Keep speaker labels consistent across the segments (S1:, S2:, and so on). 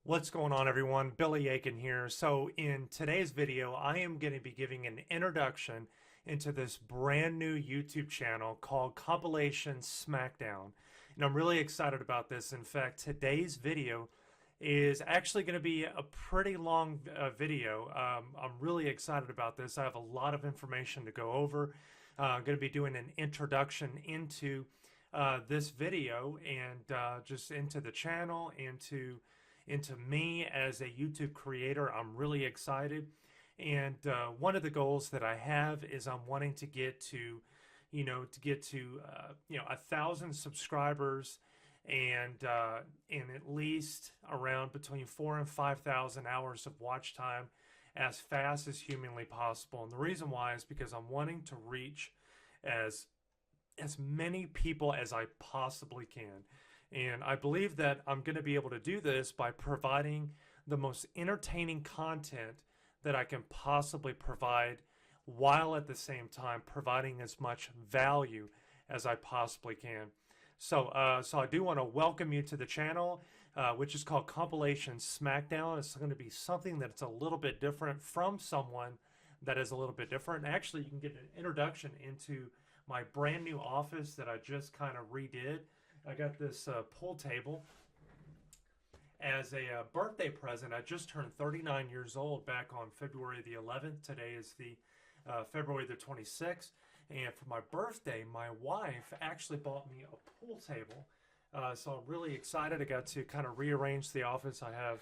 S1: What's going on, everyone? Billy Aiken here. So in today's video, I am going to be giving an introduction into this brand new YouTube channel called Compilation Smackdown. And I'm really excited about this. In fact, today's video is actually going to be a pretty long video. I'm really excited about this. I have a lot of information to go over. I'm going to be doing an introduction into this video and just into the channel, into me as a YouTube creator. I'm really excited. And one of the goals that I have is I'm wanting to get to, to 1,000 subscribers and at least around between 4,000 and 5,000 hours of watch time as fast as humanly possible. And the reason why is because I'm wanting to reach as as many people as I possibly can. And I believe that I'm going to be able to do this by providing the most entertaining content that I can possibly provide, while at the same time providing as much value as I possibly can. So I do want to welcome you to the channel, which is called Compilation Smackdown. It's going to be something that's a little bit different from someone that is a little bit different. Actually, you can get an introduction into my brand new office that I just kind of redid. I got this pool table as a birthday present. I just turned 39 years old back on February the 11th. Today is the February the 26th. And for my birthday, my wife actually bought me a pool table. So I'm really excited. I got to kind of rearrange the office. I have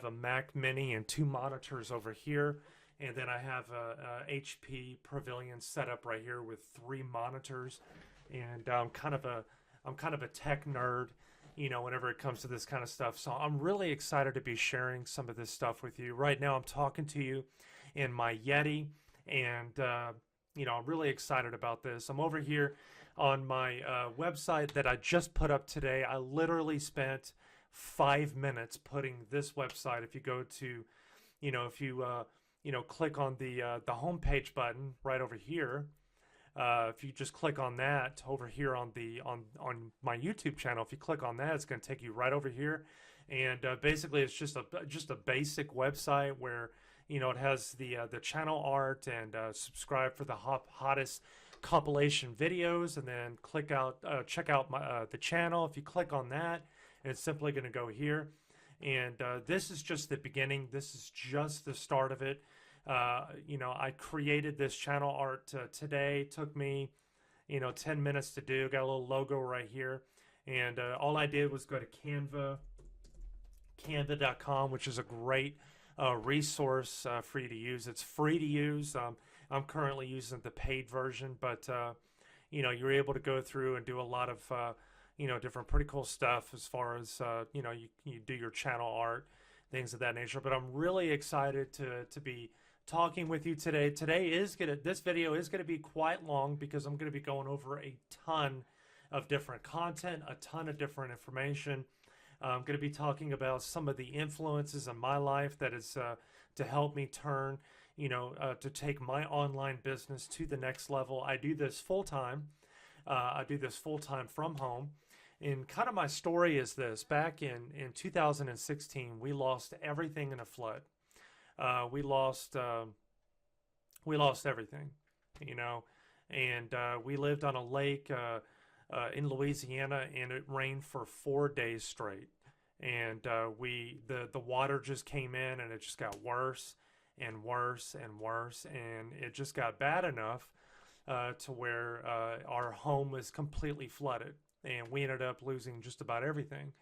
S1: a Mac Mini and two monitors over here. And then I have a HP Pavilion set up right here with three monitors. And I'm kind of a tech nerd, whenever it comes to this kind of stuff. So I'm really excited to be sharing some of this stuff with you. Right now, I'm talking to you in my Yeti, and I'm really excited about this. I'm over here on my website that I just put up today. I literally spent 5 minutes putting this website. If you go to, if you click on the homepage button right over here. If you just click on that over here on my YouTube channel, if you click on that, it's going to take you right over here. And basically, it's just a basic website where it has the channel art, and subscribe for the hottest compilation videos, and then check out the channel. If you click on that, it's simply going to go here. And this is just the beginning. This is just the start of it. I created this channel art today. It took me, 10 minutes to do. Got a little logo right here. And all I did was go to canva.com, which is a great resource for you to use. It's free to use. I'm currently using the paid version, but, you're able to go through and do a lot of, different pretty cool stuff as far as, you do your channel art, things of that nature. But I'm really excited to be talking with you today. This video is gonna be quite long because I'm gonna be going over a ton of different content, a ton of different information. I'm gonna be talking about some of the influences in my life that is to help me turn, to take my online business to the next level. I do this full time. I do this full time from home. And kind of my story is this: back in 2016, we lost everything in a flood. We lost everything, and we lived on a lake in Louisiana, and it rained for 4 days straight. And the water just came in, and it just got worse and worse and worse, and it just got bad enough to where our home was completely flooded, and we ended up losing just about everything.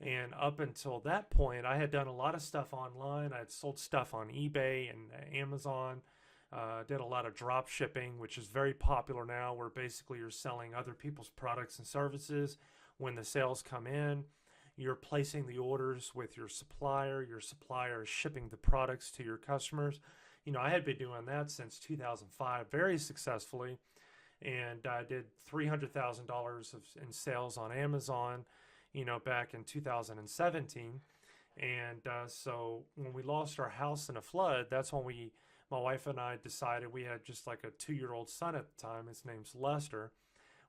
S1: And up until that point, I had done a lot of stuff online. I had sold stuff on eBay and Amazon. Did a lot of drop shipping, which is very popular now, where basically you're selling other people's products and services. When the sales come in, you're placing the orders with your supplier. Your supplier is shipping the products to your customers. I had been doing that since 2005 very successfully. And I did $300,000 in sales on Amazon, back in 2017. And so when we lost our house in a flood, that's when my wife and I decided. We had just like a 2-year-old son at the time. His name's Lester.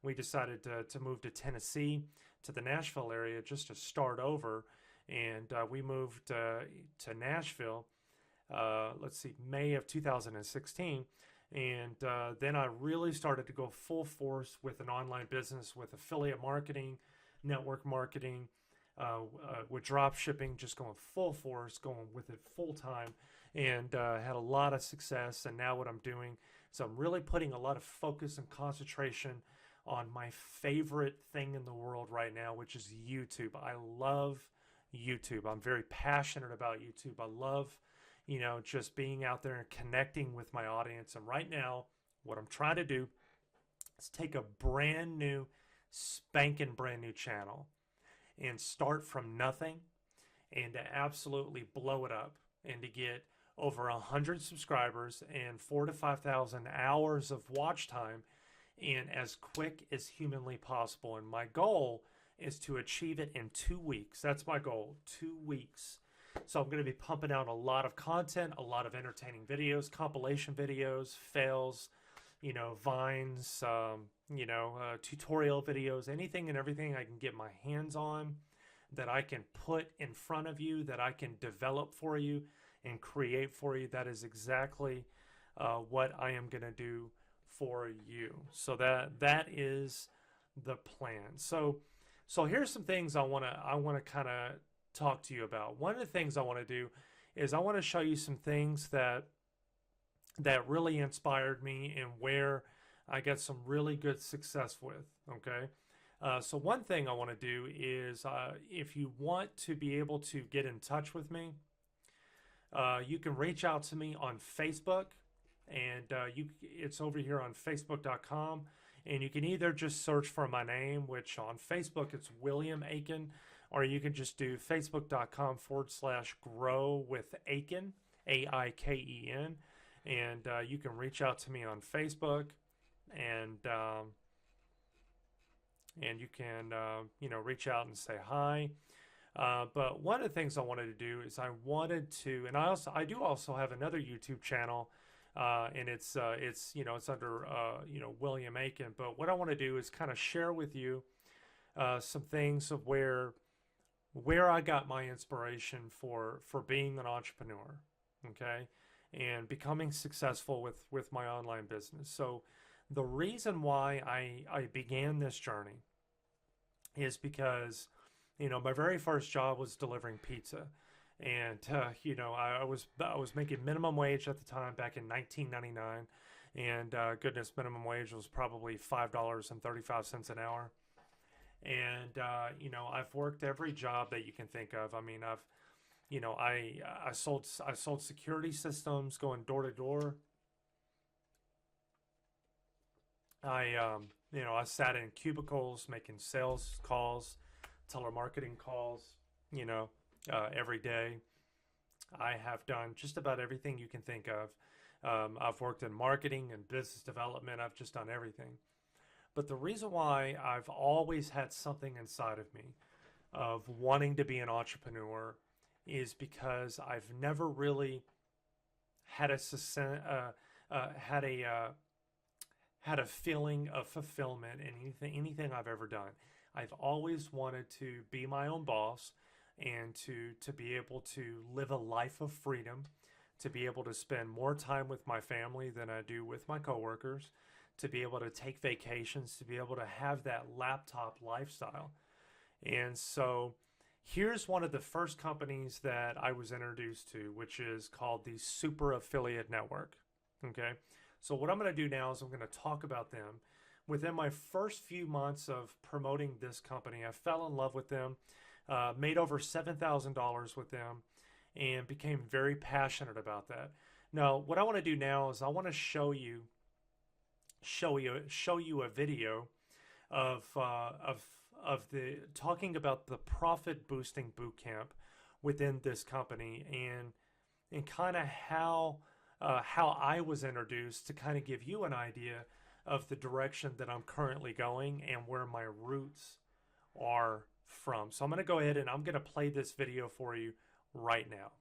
S1: We decided to move to Tennessee, to the Nashville area, just to start over and we moved to Nashville. Let's see, May of 2016. And then I really started to go full force with an online business with affiliate marketing, network marketing, with drop shipping, just going full force, going with it full time, and had a lot of success. And now what I'm doing is I'm really putting a lot of focus and concentration on my favorite thing in the world right now, which is YouTube. I love YouTube. I'm very passionate about YouTube. I love, just being out there and connecting with my audience. And right now, what I'm trying to do is take a brand new, spanking brand new channel and start from nothing and to absolutely blow it up and to get over 100 subscribers and 4,000 to 5,000 hours of watch time in as quick as humanly possible. And my goal is to achieve it in 2 weeks. That's my goal, 2 weeks. So I'm going to be pumping out a lot of content, a lot of entertaining videos, compilation videos, fails, vines, tutorial videos, anything and everything I can get my hands on that I can put in front of you, that I can develop for you and create for you. That is exactly what I am going to do for you. So that is the plan. So here's some things I want to kind of talk to you about. One of the things I want to do is I want to show you some things that really inspired me and where I got some really good success with. Okay. So one thing I want to do is if you want to be able to get in touch with me, you can reach out to me on Facebook, and it's over here on facebook.com, and you can either just search for my name, which on Facebook it's William Aiken, or you can just do facebook.com/grow with Aiken, AIKEN, and you can reach out to me on Facebook, and you can reach out and say hi. But one of the things I wanted to do is I wanted to, and I do also have another YouTube channel, and it's under William Aiken. But what I want to do is kind of share with you some things of where I got my inspiration for being an entrepreneur, okay, and becoming successful with my online business. So the reason why I began this journey is because my very first job was delivering pizza, and I was making minimum wage at the time back in 1999, and goodness, minimum wage was probably $5.35 an hour. And I've worked every job that you can think of. I mean, I sold security systems, going door to door. I sat in cubicles making sales calls, telemarketing calls, every day. I have done just about everything you can think of. I've worked in marketing and business development. I've just done everything. But the reason why I've always had something inside of me of wanting to be an entrepreneur is because I've never really had a feeling of fulfillment in anything I've ever done. I've always wanted to be my own boss and to be able to live a life of freedom, to be able to spend more time with my family than I do with my coworkers, to be able to take vacations, to be able to have that laptop lifestyle. And so here's one of the first companies that I was introduced to, which is called the Super Affiliate Network. Okay. So what I'm going to do now is I'm going to talk about them. Within my first few months of promoting this company, I fell in love with them, made over $7,000 with them, and became very passionate about that. Now, what I want to do now is I want to show you a video of the talking about the profit boosting bootcamp within this company, and kind of how I was introduced, to kind of give you an idea of the direction that I'm currently going and where my roots are from. So I'm going to go ahead and I'm going to play this video for you right now.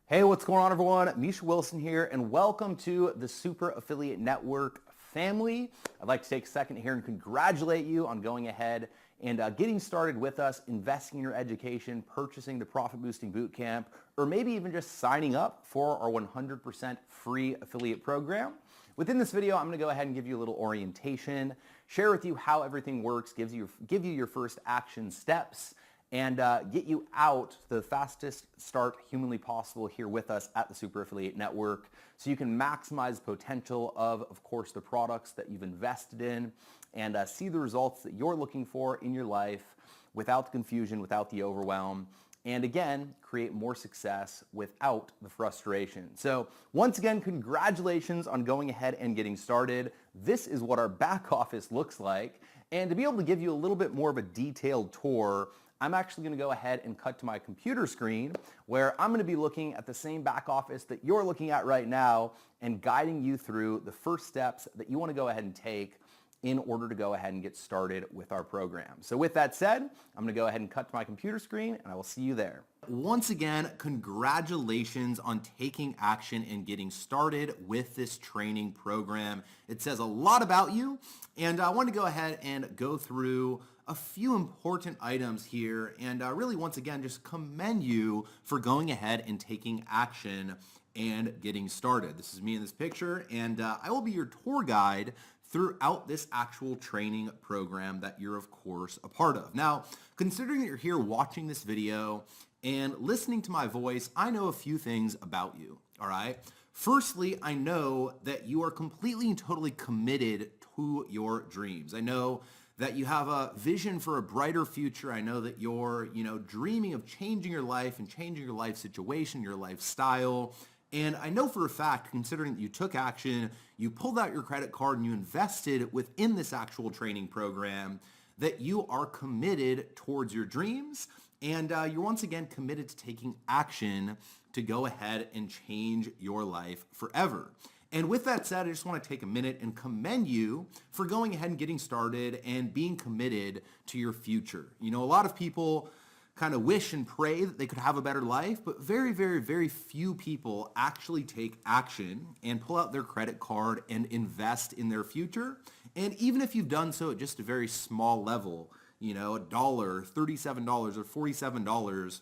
S2: Hey, what's going on, everyone? Misha Wilson here, and welcome to the Super Affiliate Network family. I'd like to take a second here and congratulate you on going ahead and getting started with us, investing in your education, purchasing the Profit Boosting Bootcamp, or maybe even just signing up for our 100% free affiliate program. Within this video, I'm going to go ahead and give you a little orientation, share with you how everything works, give you your first action steps, and get you out to the fastest start humanly possible here with us at the Super Affiliate Network, so you can maximize the potential of course, the products that you've invested in, and see the results that you're looking for in your life without the confusion, without the overwhelm, and again, create more success without the frustration. So once again, congratulations on going ahead and getting started. This is what our back office looks like. And to be able to give you a little bit more of a detailed tour, I'm actually going to go ahead and cut to my computer screen, where I'm going to be looking at the same back office that you're looking at right now and guiding you through the first steps that you want to go ahead and take in order to go ahead and get started with our program. So with that said, I'm going to go ahead and cut to my computer screen, and I will see you there. Once again, congratulations on taking action and getting started with this training program. It says a lot about you, and I want to go ahead and go through a few important items here, and really once again just commend you for going ahead and taking action and getting started. This is me in this picture, and I will be your tour guide throughout this actual training program that you're of course a part of. Now, considering that you're here watching this video and listening to my voice, I know a few things about you, all right? Firstly, I know that you are completely and totally committed to your dreams. I know that you have a vision for a brighter future. I know that you're, dreaming of changing your life and changing your life situation, your lifestyle. And I know for a fact, considering that you took action, you pulled out your credit card and you invested within this actual training program, that you are committed towards your dreams, and you're once again committed to taking action to go ahead and change your life forever. And with that said, I just want to take a minute and commend you for going ahead and getting started and being committed to your future. A lot of people kind of wish and pray that they could have a better life, but very, very, very few people actually take action and pull out their credit card and invest in their future. And even if you've done so at just a very small level, $1, $37 or $47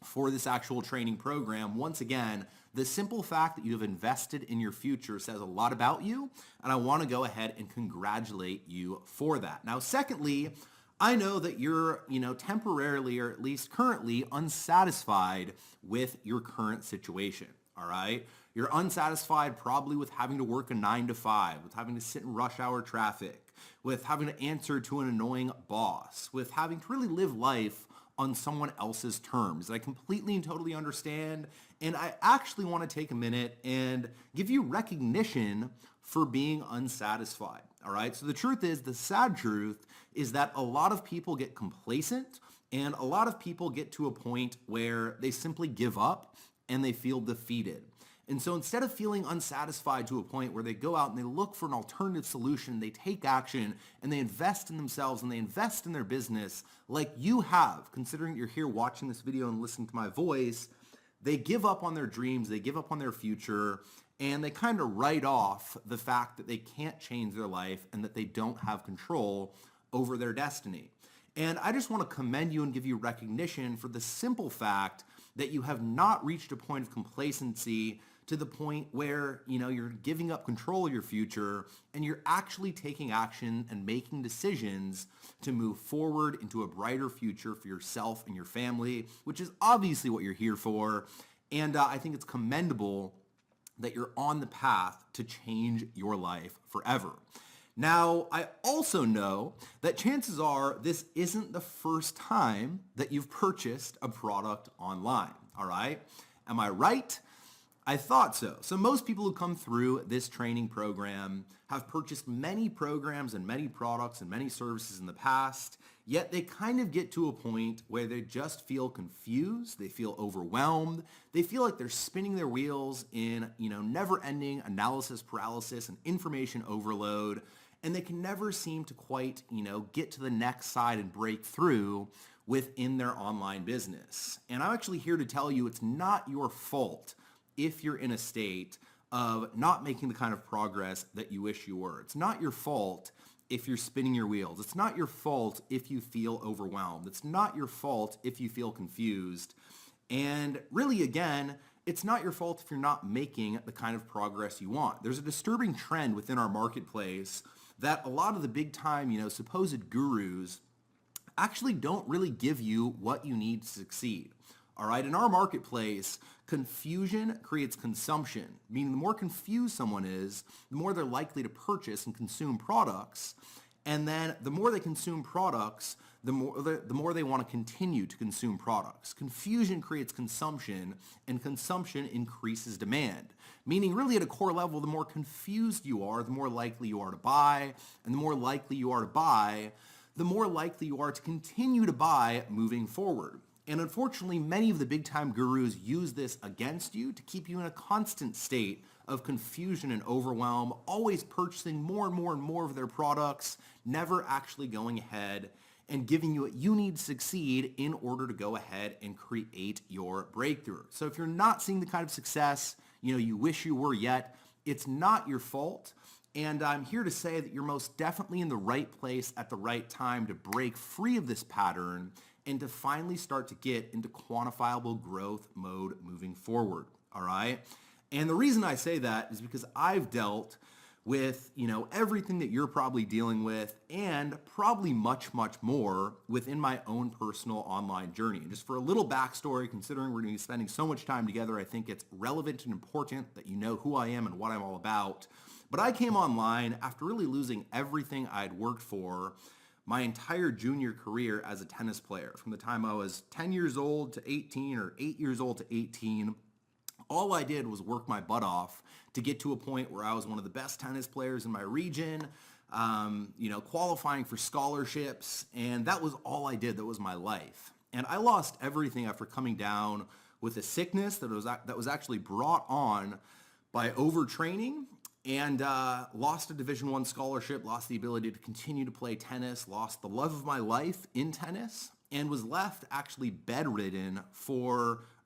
S2: for this actual training program, once again, the simple fact that you have invested in your future says a lot about you, and I want to go ahead and congratulate you for that. Now, secondly, I know that you're, temporarily or at least currently unsatisfied with your current situation, all right? You're unsatisfied probably with having to work a 9 to 5, with having to sit in rush hour traffic, with having to answer to an annoying boss, with having to really live life on someone else's terms. I completely and totally understand, and I actually want to take a minute and give you recognition for being unsatisfied, all right? So the truth is, the sad truth is that a lot of people get complacent, and a lot of people get to a point where they simply give up and they feel defeated. And so instead of feeling unsatisfied to a point where they go out and they look for an alternative solution, they take action and they invest in themselves and they invest in their business like you have, considering you're here watching this video and listening to my voice, they give up on their dreams, they give up on their future, and they kind of write off the fact that they can't change their life and that they don't have control over their destiny. And I just want to commend you and give you recognition for the simple fact that you have not reached a point of complacency to the point where, you're giving up control of your future and you're actually taking action and making decisions to move forward into a brighter future for yourself and your family, which is obviously what you're here for. And I think it's commendable that you're on the path to change your life forever. Now, I also know that chances are this isn't the first time that you've purchased a product online, all right? Am I right? I thought so. So most people who come through this training program have purchased many programs and many products and many services in the past, yet they kind of get to a point where they just feel confused, they feel overwhelmed, they feel like they're spinning their wheels in, never-ending analysis paralysis and information overload, and they can never seem to quite, get to the next side and break through within their online business. And I'm actually here to tell you it's not your fault if you're in a state of not making the kind of progress that you wish you were. It's not your fault if you're spinning your wheels. It's not your fault if you feel overwhelmed. It's not your fault if you feel confused. And really, again, it's not your fault if you're not making the kind of progress you want. There's a disturbing trend within our marketplace that a lot of the big time, supposed gurus actually don't really give you what you need to succeed. All right, in our marketplace, confusion creates consumption, meaning the more confused someone is, the more they're likely to purchase and consume products. And then the more they consume products, the more they want to continue to consume products. Confusion creates consumption, and consumption increases demand. Meaning really at a core level, the more confused you are, the more likely you are to buy, and the more likely you are to buy, the more likely you are to continue to buy moving forward. And unfortunately, many of the big time gurus use this against you to keep you in a constant state of confusion and overwhelm, always purchasing more and more and more of their products, never actually going ahead and giving you what you need to succeed in order to go ahead and create your breakthrough. So if you're not seeing the kind of success, you wish you were yet, it's not your fault. And I'm here to say that you're most definitely in the right place at the right time to break free of this pattern and to finally start to get into quantifiable growth mode moving forward, all right? And the reason I say that is because I've dealt with, everything that you're probably dealing with and probably much, much more within my own personal online journey. And just for a little backstory, considering we're going to be spending so much time together, I think it's relevant and important that you know who I am and what I'm all about. But I came online after really losing everything I'd worked for my entire junior career as a tennis player. From the time I was 10 years old to 18 or 8 years old to 18, all I did was work my butt off to get to a point where I was one of the best tennis players in my region, qualifying for scholarships, and that was all I did. That was my life. And I lost everything after coming down with a sickness that was actually brought on by overtraining, and lost a Division I scholarship, lost the ability to continue to play tennis, lost the love of my life in tennis, and was left actually bedridden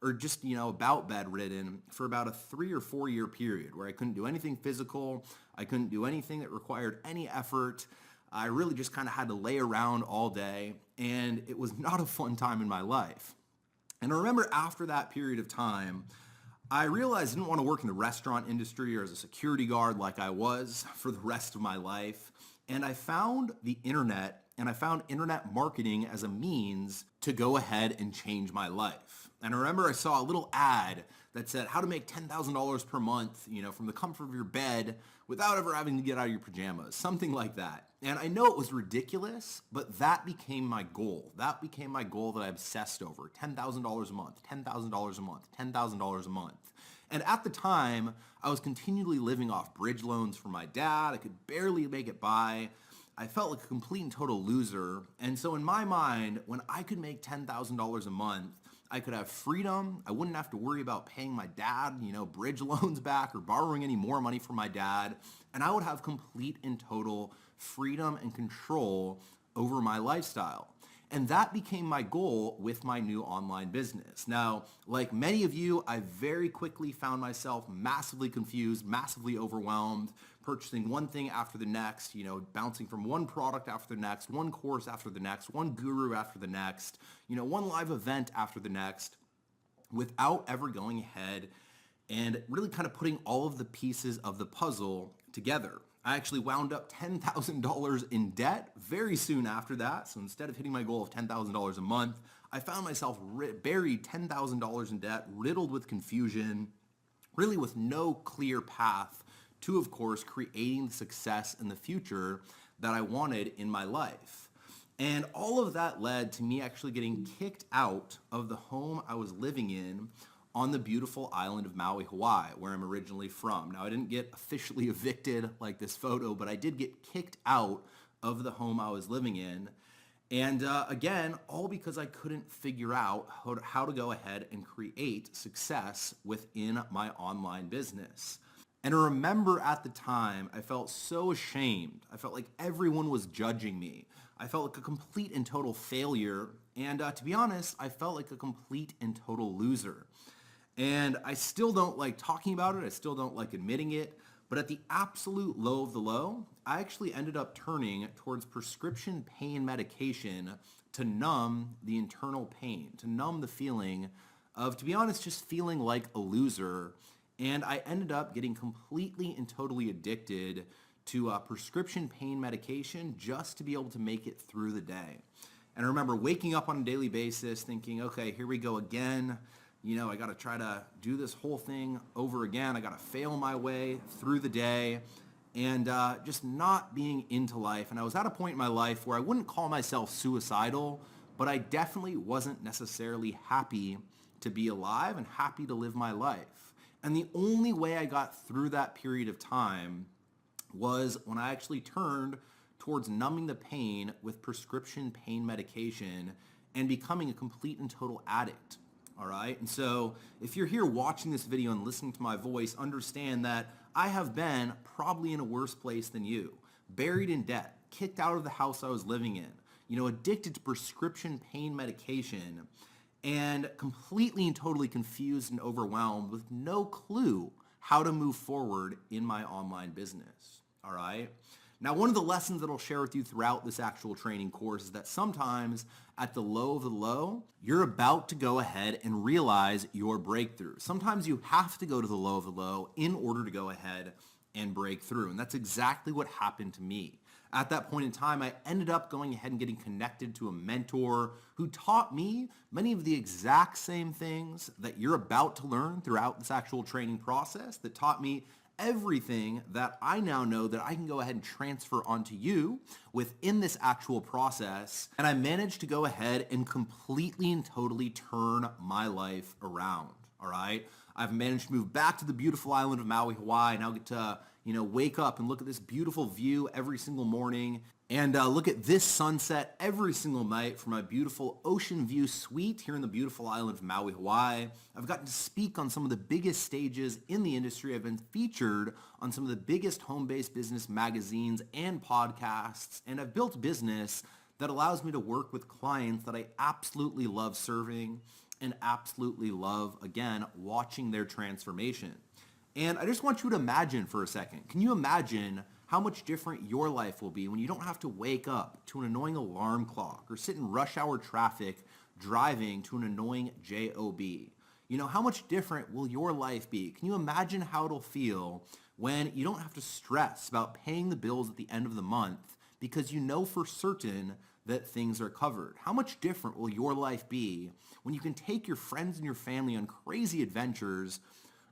S2: about bedridden for about a 3 or 4 year period where I couldn't do anything physical. I couldn't do anything that required any effort. I really just kind of had to lay around all day, and it was not a fun time in my life. And I remember after that period of time, I realized I didn't want to work in the restaurant industry or as a security guard like I was for the rest of my life. And I found the internet, and I found internet marketing as a means to go ahead and change my life. And I remember I saw a little ad that said how to make $10,000 per month, from the comfort of your bed without ever having to get out of your pajamas, something like that. And I know it was ridiculous, but that became my goal. That became my goal that I obsessed over. $10,000 a month, $10,000 a month, $10,000 a month. And at the time, I was continually living off bridge loans from my dad. I could barely make it by. I felt like a complete and total loser. And so in my mind, when I could make $10,000 a month, I could have freedom. I wouldn't have to worry about paying my dad, bridge loans back or borrowing any more money from my dad. And I would have complete and total freedom and control over my lifestyle. And that became my goal with my new online business. Now, like many of you, I very quickly found myself massively confused, massively overwhelmed, purchasing one thing after the next, bouncing from one product after the next, one course after the next, one guru after the next, one live event after the next, without ever going ahead and really kind of putting all of the pieces of the puzzle together. I actually wound up $10,000 in debt very soon after that. So instead of hitting my goal of $10,000 a month, I found myself buried $10,000 in debt, riddled with confusion, really with no clear path to, of course, creating the success in the future that I wanted in my life. And all of that led to me actually getting kicked out of the home I was living in on the beautiful island of Maui, Hawaii, where I'm originally from. Now, I didn't get officially evicted like this photo, but I did get kicked out of the home I was living in. And again, all because I couldn't figure out how to go ahead and create success within my online business. And I remember at the time, I felt so ashamed. I felt like everyone was judging me. I felt like a complete and total failure. And to be honest, I felt like a complete and total loser. And I still don't like talking about it. I still don't like admitting it. But at the absolute low of the low, I actually ended up turning towards prescription pain medication to numb the internal pain, to numb the feeling of, to be honest, just feeling like a loser. And I ended up getting completely and totally addicted to prescription pain medication just to be able to make it through the day. And I remember waking up on a daily basis thinking, okay, here we go again. I got to try to do this whole thing over again. I got to fail my way through the day and just not being into life. And I was at a point in my life where I wouldn't call myself suicidal, but I definitely wasn't necessarily happy to be alive and happy to live my life. And the only way I got through that period of time was when I actually turned towards numbing the pain with prescription pain medication and becoming a complete and total addict. All right. And so if you're here watching this video and listening to my voice, understand that I have been probably in a worse place than you, buried in debt, kicked out of the house I was living in, addicted to prescription pain medication, and completely and totally confused and overwhelmed with no clue how to move forward in my online business. All right. Now, one of the lessons that I'll share with you throughout this actual training course is that sometimes at the low of the low, you're about to go ahead and realize your breakthrough. Sometimes you have to go to the low of the low in order to go ahead and break through. And that's exactly what happened to me. At that point in time, I ended up going ahead and getting connected to a mentor who taught me many of the exact same things that you're about to learn throughout this actual training process, that taught me everything that I now know that I can go ahead and transfer onto you within this actual process. And I managed to go ahead and completely and totally turn my life around. All right. I've managed to move back to the beautiful island of Maui, Hawaii. Now get to, wake up and look at this beautiful view every single morning and look at this sunset every single night from my beautiful ocean view suite here in the beautiful island of Maui, Hawaii. I've gotten to speak on some of the biggest stages in the industry. I've been featured on some of the biggest home-based business magazines and podcasts, and I've built a business that allows me to work with clients that I absolutely love serving and absolutely love, again, watching their transformation. And I just want you to imagine for a second, can you imagine how much different your life will be when you don't have to wake up to an annoying alarm clock or sit in rush hour traffic driving to an annoying job? How much different will your life be? Can you imagine how it'll feel when you don't have to stress about paying the bills at the end of the month because you know for certain that things are covered? How much different will your life be when you can take your friends and your family on crazy adventures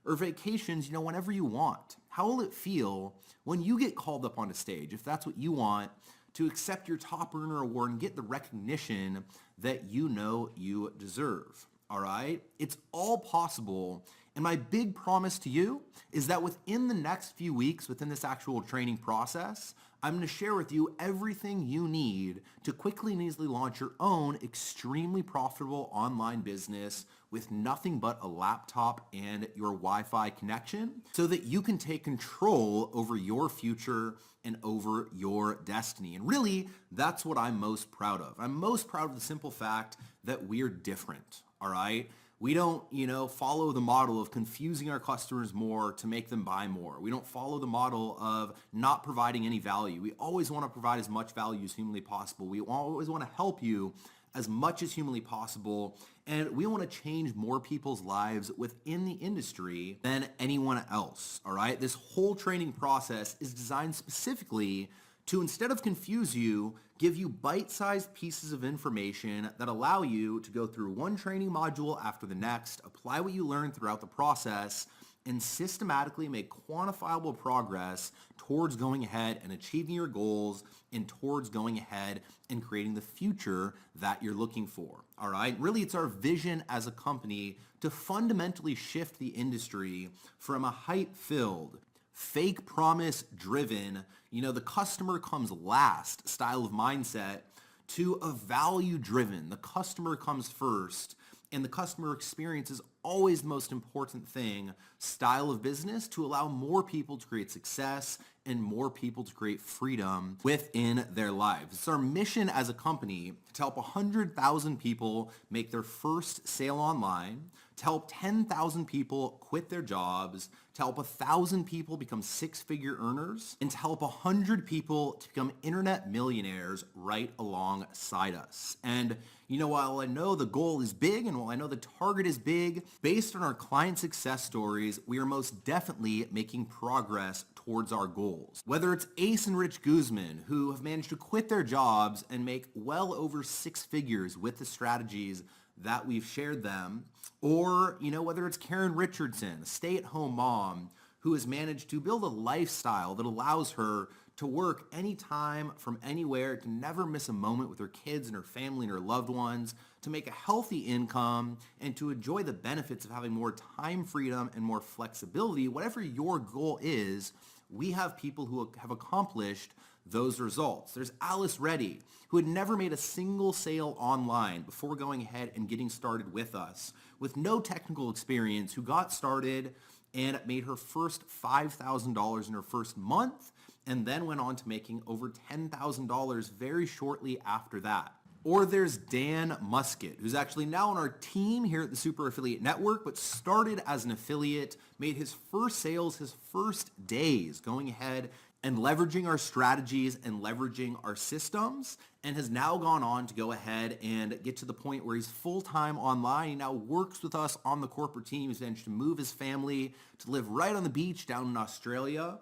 S2: or vacations, whenever you want? How will it feel when you get called up on a stage, if that's what you want, to accept your top earner award and get the recognition that you deserve? All right? It's all possible. And my big promise to you is that within the next few weeks, within this actual training process, I'm going to share with you everything you need to quickly and easily launch your own extremely profitable online business with nothing but a laptop and your Wi-Fi connection so that you can take control over your future and over your destiny. And really, that's what I'm most proud of. I'm most proud of the simple fact that we're different, all right? We don't, follow the model of confusing our customers more to make them buy more. We don't follow the model of not providing any value. We always want to provide as much value as humanly possible. We always want to help you as much as humanly possible. And we want to change more people's lives within the industry than anyone else, all right? This whole training process is designed specifically to, instead of confuse you, give you bite-sized pieces of information that allow you to go through one training module after the next, apply what you learn throughout the process, and systematically make quantifiable progress towards going ahead and achieving your goals and towards going ahead and creating the future that you're looking for. All right? Really, it's our vision as a company to fundamentally shift the industry from a hype-filled, fake promise driven, the customer comes last style of mindset to a value driven, the customer comes first, and the customer experience is always the most important thing, style of business to allow more people to create success and more people to create freedom within their lives. It's our mission as a company to help 100,000 people make their first sale online, to help 10,000 people quit their jobs, to help 1,000 people become six-figure earners, and to help 100 people to become internet millionaires right alongside us. And while I know the goal is big and while I know the target is big, based on our client success stories, we are most definitely making progress towards our goals. Whether it's Ace and Rich Guzman, who have managed to quit their jobs and make well over six figures with the strategies that we've shared them, or whether it's Karen Richardson, a stay-at-home mom who has managed to build a lifestyle that allows her to work anytime from anywhere, to never miss a moment with her kids and her family and her loved ones, to make a healthy income, and to enjoy the benefits of having more time freedom and more flexibility. Whatever your goal is, we have people who have accomplished those results. There's Alice Reddy, who had never made a single sale online before going ahead and getting started with us, with no technical experience, who got started and made her first $5,000 in her first month, and then went on to making over $10,000 very shortly after that. Or there's Dan Musket, who's actually now on our team here at the Super Affiliate Network, but started as an affiliate, made his first sales his first days, going ahead and leveraging our strategies and leveraging our systems, and has now gone on to go ahead and get to the point where he's full-time online. He now works with us on the corporate team. He's managed to move his family to live right on the beach down in Australia,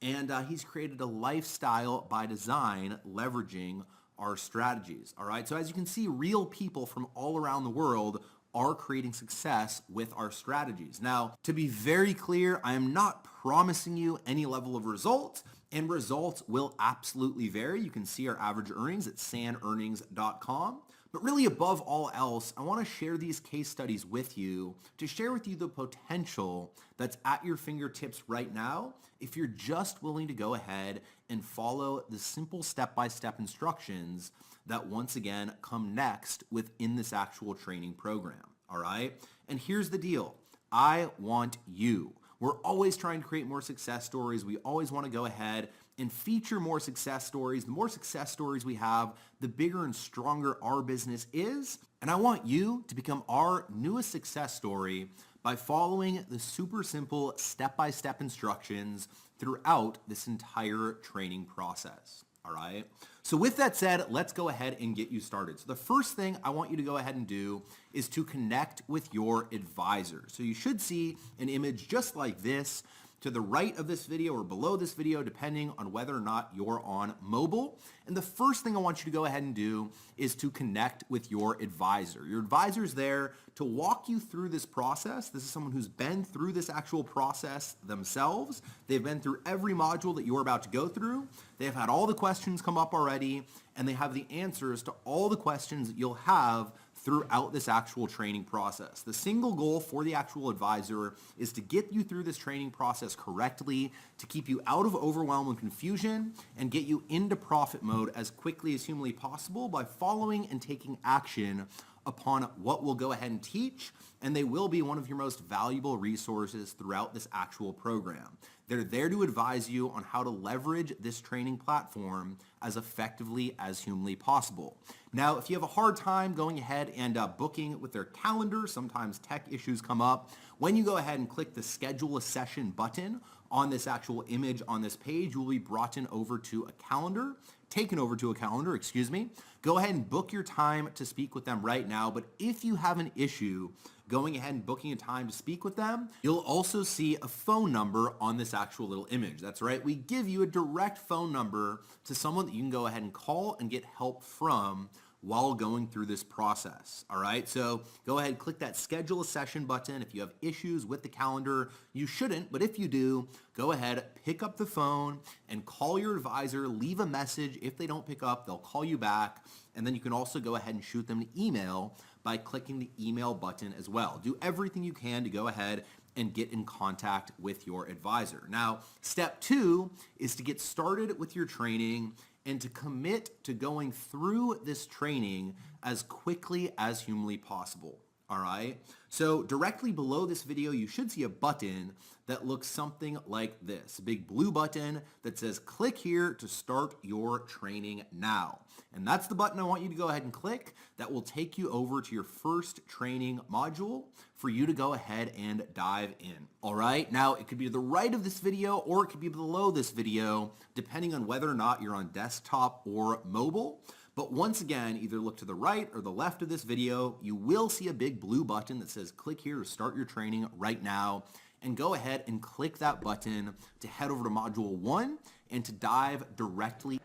S2: and he's created a lifestyle by design leveraging our strategies. All right, so as you can see, real people from all around the world are creating success with our strategies. Now, to be very clear, I am not promising you any level of results, and results will absolutely vary. You can see our average earnings at sanearnings.com. But really, above all else, I want to share these case studies with you to share with you the potential that's at your fingertips right now if you're just willing to go ahead and follow the simple step-by-step instructions that once again come next within this actual training program. All right? And here's the deal. I want you. We're always trying to create more success stories. We always want to go ahead and feature more success stories. The more success stories we have, the bigger and stronger our business is. And I want you to become our newest success story by following the super simple step-by-step instructions throughout this entire training process. All right. So with that said, let's go ahead and get you started. So the first thing I want you to go ahead and do is to connect with your advisor. So you should see an image just like this to the right of this video or below this video, depending on whether or not you're on mobile. And the first thing I want you to go ahead and do is to connect with your advisor. Your advisor is there to walk you through this process. This is someone who's been through this actual process themselves. They've been through every module that you're about to go through. They've had all the questions come up already, and they have the answers to all the questions that you'll have throughout this actual training process. The single goal for the actual advisor is to get you through this training process correctly, to keep you out of overwhelm and confusion, and get you into profit mode as quickly as humanly possible by following and taking action upon what we'll go ahead and teach, and they will be one of your most valuable resources throughout this actual program. They're there to advise you on how to leverage this training platform as effectively as humanly possible. Now, if you have a hard time going ahead and booking with their calendar, sometimes tech issues come up. When you go ahead and click the schedule a session button on this actual image on this page, you will be brought in over to a calendar, taken over to a calendar, excuse me. Go ahead and book your time to speak with them right now. But if you have an issue going ahead and booking a time to speak with them, you'll also see a phone number on this actual little image. That's right. We give you a direct phone number to someone that you can go ahead and call and get help from while going through this process. All right. So go ahead and click that schedule a session button. If you have issues with the calendar, you shouldn't, but if you do, go ahead, pick up the phone and call your advisor, leave a message. If they don't pick up, they'll call you back. And then you can also go ahead and shoot them an email by clicking the email button as well. Do everything you can to go ahead and get in contact with your advisor. Now, step 2 is to get started with your training and to commit to going through this training as quickly as humanly possible. All right. So directly below this video, you should see a button that looks something like this. A big blue button that says click here to start your training now. And that's the button I want you to go ahead and click. That will take you over to your first training module for you to go ahead and dive in. All right. Now it could be to the right of this video or it could be below this video, depending on whether or not you're on desktop or mobile. But once again, either look to the right or the left of this video, you will see a big blue button that says click here to start your training right now, and go ahead and click that button to head over to module 1 and to dive directly.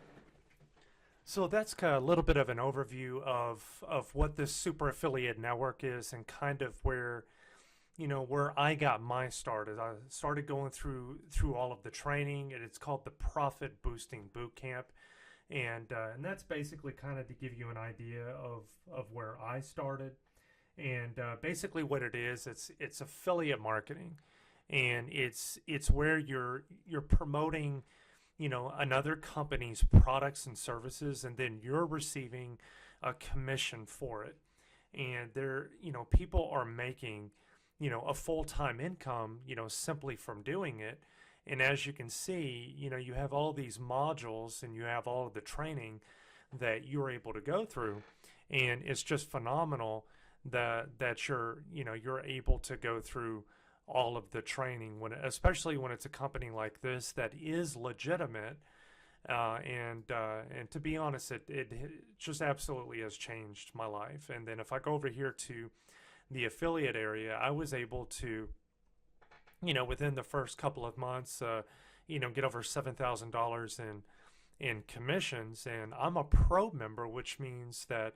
S1: So that's kind of a little bit of an overview of what this super affiliate network is and kind of where, you know, where I got my start. I started going through all of the training, and it's called the Profit Boosting Bootcamp. And that's basically kind of to give you an idea of where I started. And basically what it is, it's affiliate marketing, and it's where you're promoting, you know, another company's products and services, and then you're receiving a commission for it. And there, you know, people are making, you know, a full-time income, you know, simply from doing it. And as you can see, you know, you have all these modules and you have all of the training that you're able to go through. And it's just phenomenal that you're, you know, you're able to go through all of the training, especially when it's a company like this that is legitimate. And to be honest, it just absolutely has changed my life. And then if I go over here to the affiliate area, I was able to, you know, within the first couple of months, you know, get over $7,000 in commissions. And I'm a pro member, which means that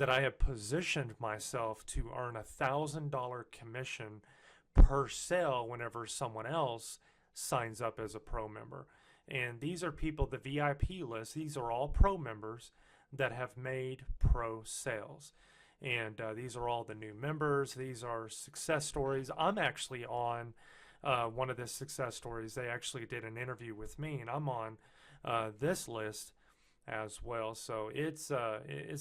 S1: I have positioned myself to earn $1,000 commission per sale whenever someone else signs up as a pro member. And these are people, the VIP list, these are all pro members that have made pro sales. And these are all the new members. These are success stories. I'm actually on one of the success stories. They actually did an interview with me, and I'm on this list as well. So it's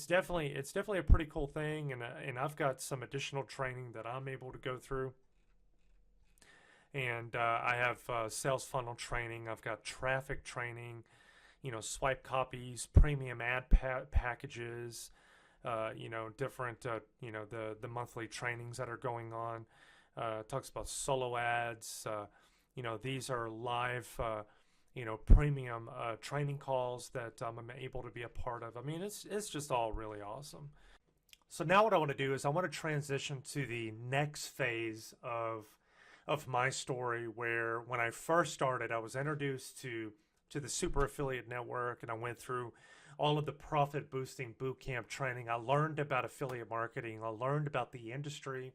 S1: definitely a pretty cool thing, and I've got some additional training that I'm able to go through. And I have sales funnel training. I've got traffic training, you know, swipe copies, premium ad packages, you know, different, you know, the monthly trainings that are going on. Talks about solo ads. You know, these are live, you know, premium training calls that I'm able to be a part of. I mean, it's just all really awesome. So now what I want to do is I want to transition to the next phase of my story, where when I first started, I was introduced to the Super Affiliate Network, and I went through all of the Profit Boosting Bootcamp training. I learned about affiliate marketing. I learned about the industry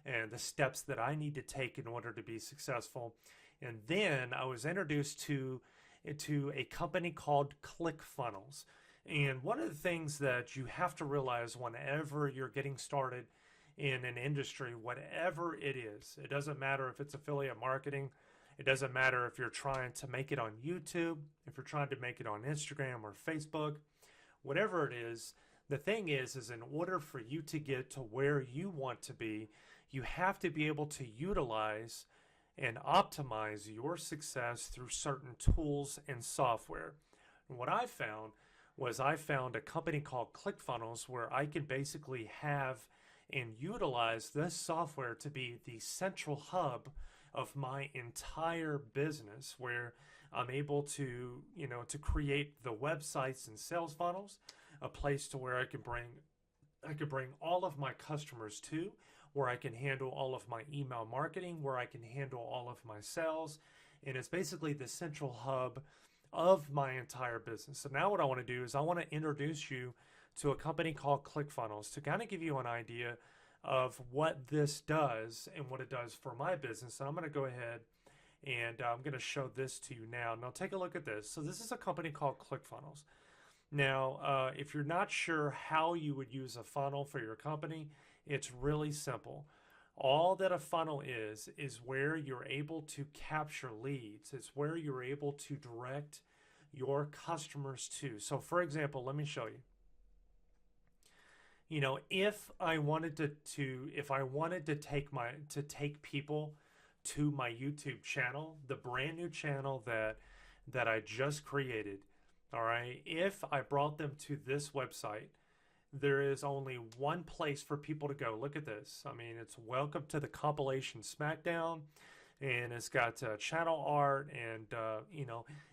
S1: and the steps that I need to take in order to be successful. And then I was introduced to a company called ClickFunnels. And one of the things that you have to realize whenever you're getting started in an industry, whatever it is, it doesn't matter if it's affiliate marketing, it doesn't matter if you're trying to make it on YouTube, if you're trying to make it on Instagram or Facebook, whatever it is, the thing is in order for you to get to where you want to be, you have to be able to utilize and optimize your success through certain tools and software. And what I found was I found a company called ClickFunnels where I can basically have and utilize this software to be the central hub of my entire business, where I'm able to, you know, to create the websites and sales funnels, a place to where I could bring all of my customers to, where I can handle all of my email marketing, where I can handle all of my sales. And it's basically the central hub of my entire business. So now what I want to do is I want to introduce you to a company called ClickFunnels to kind of give you an idea of what this does and what it does for my business. And I'm going to go ahead and I'm going to show this to you now. Now take a look at this. So this is a company called ClickFunnels. Now, if you're not sure how you would use a funnel for your company, it's really simple. All that a funnel is where you're able to capture leads. It's where you're able to direct your customers to. So for example, let me show you. if I wanted if I wanted to take people to my YouTube channel, the brand new channel that I just created, all right, if I brought them to this website, there is only one place for people to go. Look at this. I mean, it's welcome to the Compilation Smackdown, and it's got channel art, and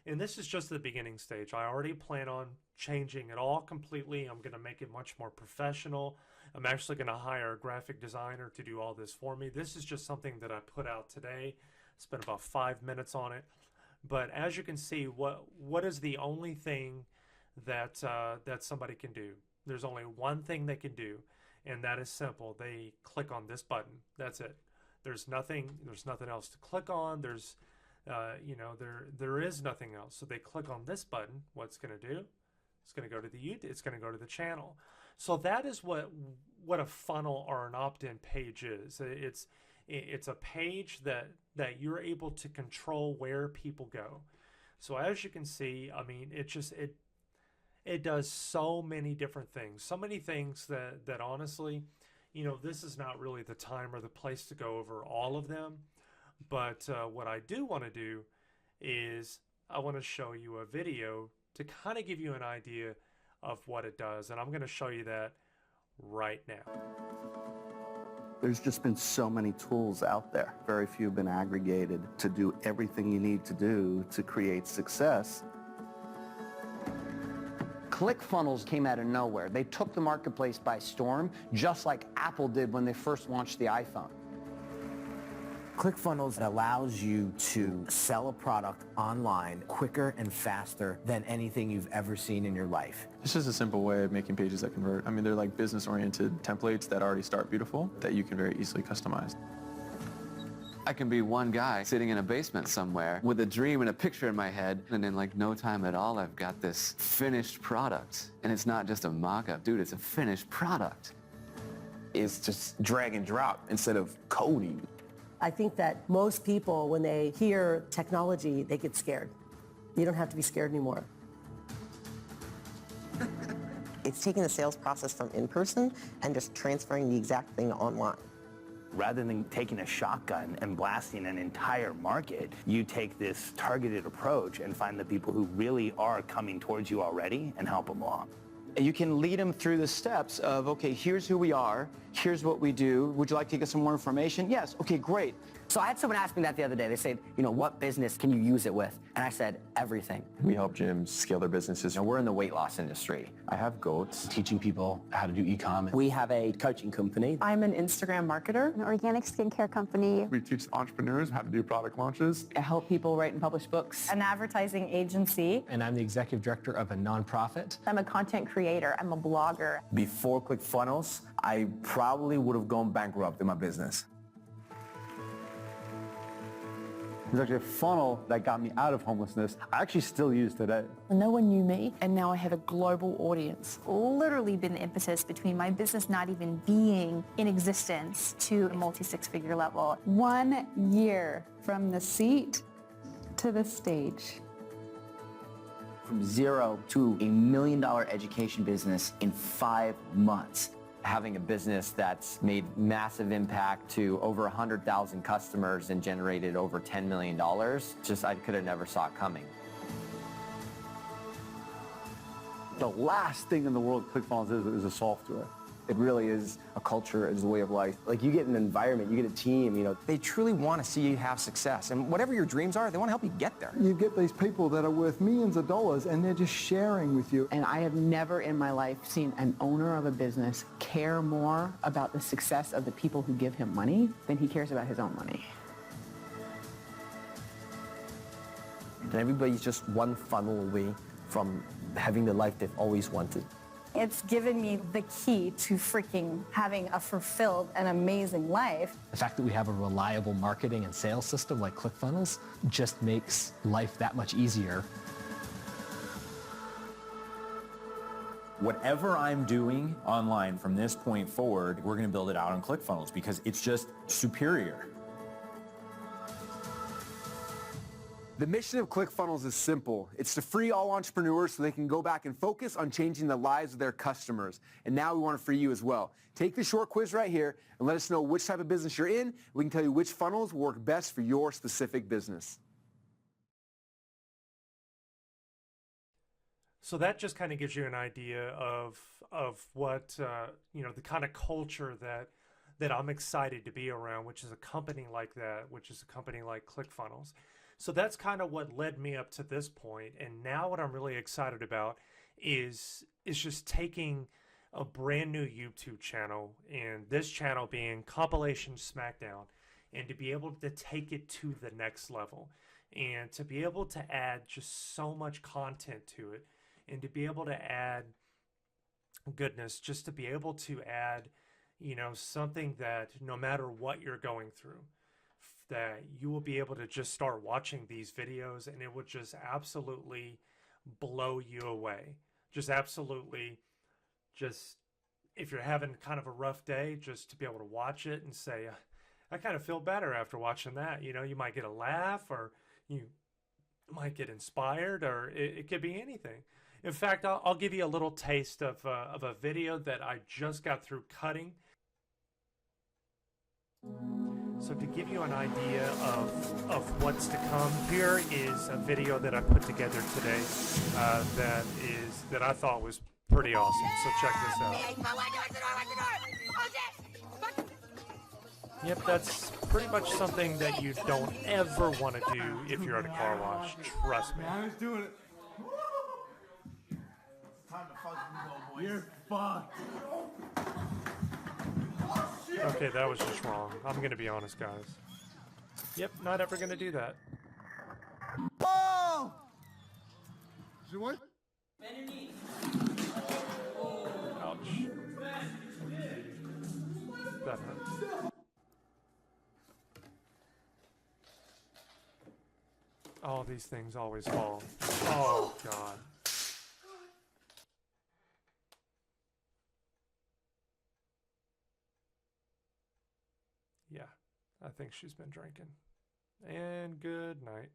S1: and this is just the beginning stage. I already plan on changing it all completely. I'm going to make it much more professional. I'm actually going to hire a graphic designer to do all this for me. This is just something that I put out today. Spent about 5 minutes on it. But as you can see, what is the only thing that that somebody can do? There's only one thing they can do, and that is simple. They click on this button. That's it. There's nothing else to click on. There's there is nothing else. So they click on this button. What's going to do? It's going to go to the YouTube. It's going to go to the channel. So that is what a funnel or an opt-in page is. It's a page that you're able to control where people go. So as you can see, I mean, it does so many different things. So many things that honestly, this is not really the time or the place to go over all of them. But what I do want to do is I want to show you a video to kind of give you an idea of what it does. And I'm going to show you that right now.
S3: There's just been so many tools out there. Very few have been aggregated to do everything you need to do to create success.
S4: ClickFunnels came out of nowhere. They took the marketplace by storm, just like Apple did when they first launched the iPhone.
S5: ClickFunnels allows you to sell a product online quicker and faster than anything you've ever seen in your life.
S6: It's just a simple way of making pages that convert. I mean, they're like business-oriented templates that already start beautiful that you can very easily customize.
S7: I can be one guy sitting in a basement somewhere with a dream and a picture in my head, and in like no time at all, I've got this finished product. And it's not just a mock-up, dude, it's a finished product.
S8: It's just drag and drop instead of coding.
S9: I think that most people, when they hear technology, they get scared. You don't have to be scared anymore.
S10: It's taking the sales process from in-person and just transferring the exact thing online.
S2: Rather than taking a shotgun and blasting an entire market, you take this targeted approach and find the people who really are coming towards you already and help them along.
S11: You can lead them through the steps of, okay, here's who we are, here's what we do, would you like to get some more information? Yes, okay, great.
S4: So I had someone ask me that the other day. They said, what business can you use it with? And I said, everything.
S8: We help gyms scale their businesses.
S2: We're in the weight loss industry.
S8: I have goats.
S5: Teaching people how to do e-com.
S9: We have a coaching company.
S12: I'm an Instagram marketer.
S13: An organic skincare company.
S6: We teach entrepreneurs how to do product launches.
S12: I help people write and publish books. An advertising agency.
S5: And I'm the executive director of a nonprofit.
S12: I'm a content creator. I'm a blogger.
S8: Before ClickFunnels, I probably would have gone bankrupt in my business.
S3: There's actually a funnel that got me out of homelessness. I actually still use today.
S12: No one knew me, and now I have a global audience. Literally been the impetus between my business not even being in existence to a multi-six-figure level.
S13: 1 year from the seat to the stage.
S2: From zero to $1 million education business in 5 months. Having a business that's made massive impact to over 100,000 customers and generated over $10 million, I could have never saw it coming.
S3: The last thing in the world ClickFunnels is a software. It really is a culture, it's a way of life.
S8: Like you get an environment, you get a team, They truly want to see you have success. And whatever your dreams are, they want to help you get there.
S3: You get these people that are worth millions of dollars and they're just sharing with you.
S12: And I have never in my life seen an owner of a business care more about the success of the people who give him money than he cares about his own money.
S9: And everybody's just one funnel away from having the life they've always wanted.
S12: It's given me the key to freaking having a fulfilled and amazing life.
S5: The fact that we have a reliable marketing and sales system like ClickFunnels just makes life that much easier.
S14: Whatever I'm doing online from this point forward, we're going to build it out on ClickFunnels because it's just superior.
S15: The mission of ClickFunnels is simple. It's to free all entrepreneurs so they can go back and focus on changing the lives of their customers. And now we want to free you as well. Take the short quiz right here and let us know which type of business you're in. We can tell you which funnels work best for your specific business.
S1: So that just kind of gives you an idea of what you know, the kind of culture that I'm excited to be around, which is a company like that, which is a company like ClickFunnels. So that's kind of what led me up to this point. And now what I'm really excited about is just taking a brand new YouTube channel, and this channel being Compilation Smackdown, and to be able to take it to the next level, and to be able to add just so much content to it, and to be able to add goodness, just to be able to add, you know, something that no matter what you're going through, that you will be able to just start watching these videos and it would just absolutely blow you away. Just absolutely, just if you're having kind of a rough day, just to be able to watch it and say, I kind of feel better after watching that. You know, you might get a laugh, or you might get inspired, or it could be anything. In fact, I'll give you a little taste of a video that I just got through cutting. So to give you an idea of what's to come, here is a video that I put together today that I thought was pretty awesome. So check this out. Yep, that's pretty much something that you don't ever want to do if you're at a car wash. Trust me.
S16: I was doing it. Time to fucking go, boys. You're fucked.
S1: Okay, that was just wrong. I'm gonna be honest, guys. Yep, not ever gonna do that.
S16: Oh! Is it what?
S1: Ouch. That hurt. Oh, these things always fall. Oh, God. Yeah, I think she's been drinking. And good night.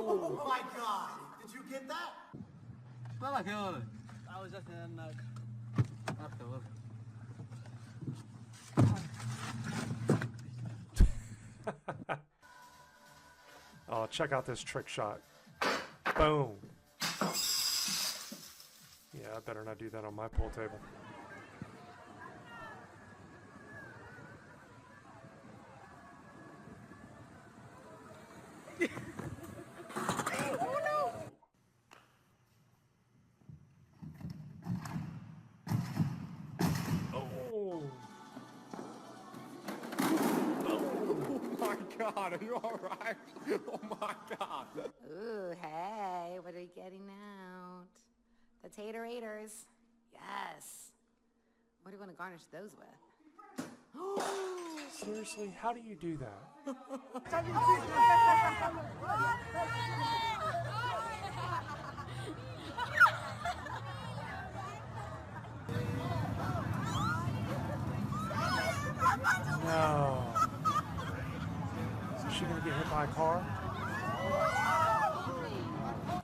S16: Oh my God! Did you get that?
S11: I was just in afterwards.
S1: Oh, check out this trick shot. Boom. Yeah, I better not do that on my pool table.
S16: God, are you alright? Oh my God.
S17: Ooh, hey, what are you getting out? The Tatorators. Yes. What do you want to garnish those with?
S1: Seriously, how do you do that? No. Is she gonna get hit by a car? Oh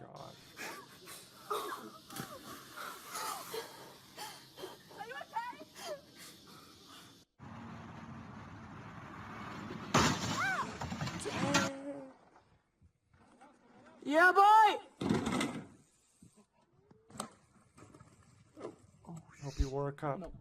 S1: God.
S16: Yeah, boy!
S1: Oh, hope you wore a cup.
S16: No.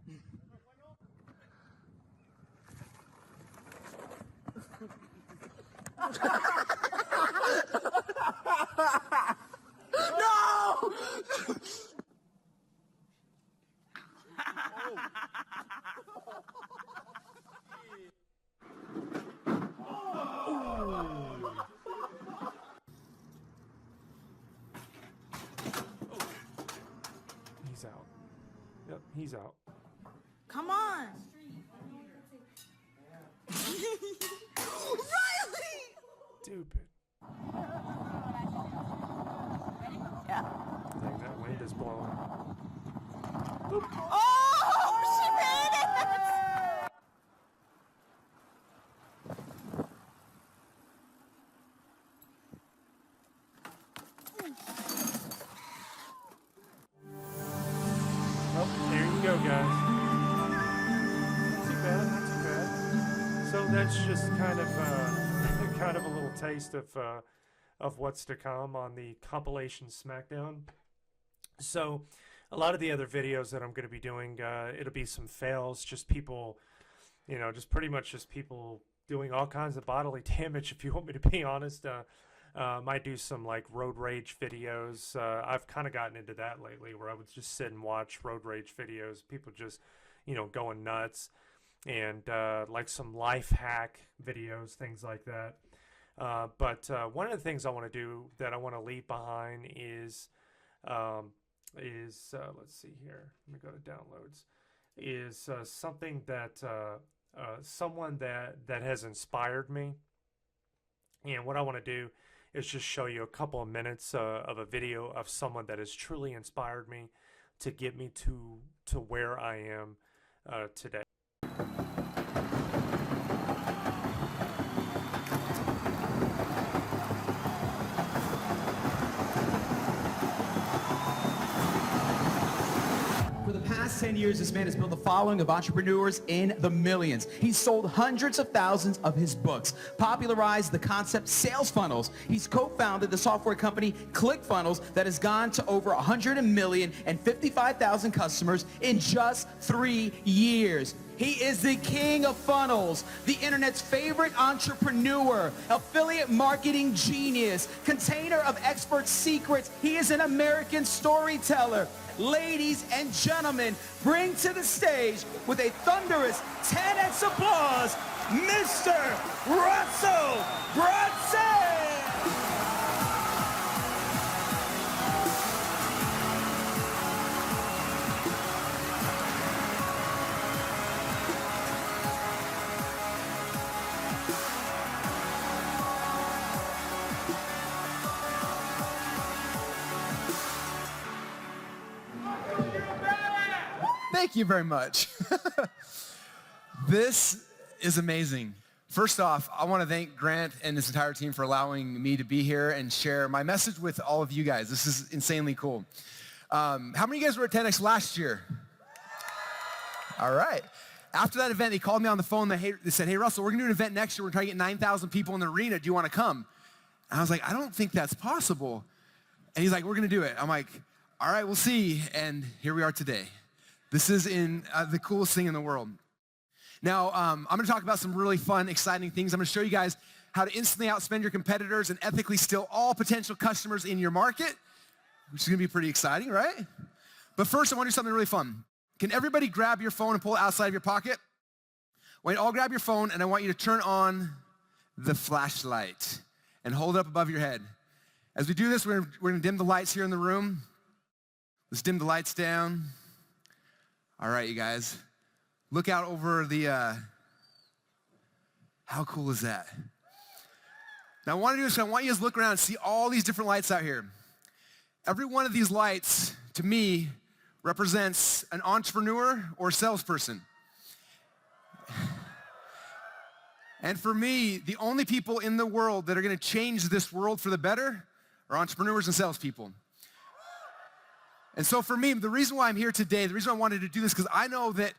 S1: He's out. Yep, he's out.
S17: Come on. Riley!
S1: Stupid.
S17: Oh, she made it!
S1: Well, there you go, guys. Not too bad, not too bad. So that's just kind of kind of a little taste of what's to come on the Compilation Smackdown. So a lot of the other videos that I'm going to be doing, it'll be some fails, just people, you know, just pretty much just people doing all kinds of bodily damage, if you want me to be honest. Might do some like road rage videos. I've kind of gotten into that lately, where I would just sit and watch road rage videos, people just, you know, going nuts, and like some life hack videos, things like that. But one of the things I want to do, that I want to leave behind, is let's see here. Let me go to downloads. Is something that someone that has inspired me, and what I want to do is just show you a couple of minutes of a video of someone that has truly inspired me to get me to where I am today.
S18: For the past 10 years, this man has built a following of entrepreneurs in the millions. He's sold hundreds of thousands of his books, popularized the concept sales funnels. He's co-founded the software company ClickFunnels that has gone to over 100 million and 55,000 customers in just 3 years. He is the king of funnels, the internet's favorite entrepreneur, affiliate marketing genius, container of expert secrets. He is an American storyteller. Ladies and gentlemen, bring to the stage with a thunderous 10x applause, Mr. Russell Brunson!
S15: Thank you very much. This is amazing. First off, I want to thank Grant and his entire team for allowing me to be here and share my message with all of you guys. This is insanely cool. How many of you guys were at 10X last year? All right. After that event, they called me on the phone. They said, hey, Russell, we're going to do an event next year. We're trying to get 9,000 people in the arena. Do you want to come? And I was like, I don't think that's possible. And he's like, we're going to do it. I'm like, all right, we'll see. And here we are today. This is the coolest thing in the world. Now, I'm going to talk about some really fun, exciting things. I'm going to show you guys how to instantly outspend your competitors and ethically steal all potential customers in your market, which is going to be pretty exciting, right? But first, I want to do something really fun. Can everybody grab your phone and pull it outside of your pocket? I want you to all grab your phone, and I want you to turn on the flashlight and hold it up above your head. As we do this, we're going to dim the lights here in the room. Let's dim the lights down. All right, you guys. Look out over the, how cool is that? Now, I want to do this, I want you to look around and see all these different lights out here. Every one of these lights, to me, represents an entrepreneur or salesperson. And for me, the only people in the world that are going to change this world for the better are entrepreneurs and salespeople. And so for me, the reason why I'm here today, the reason I wanted to do this, because I know that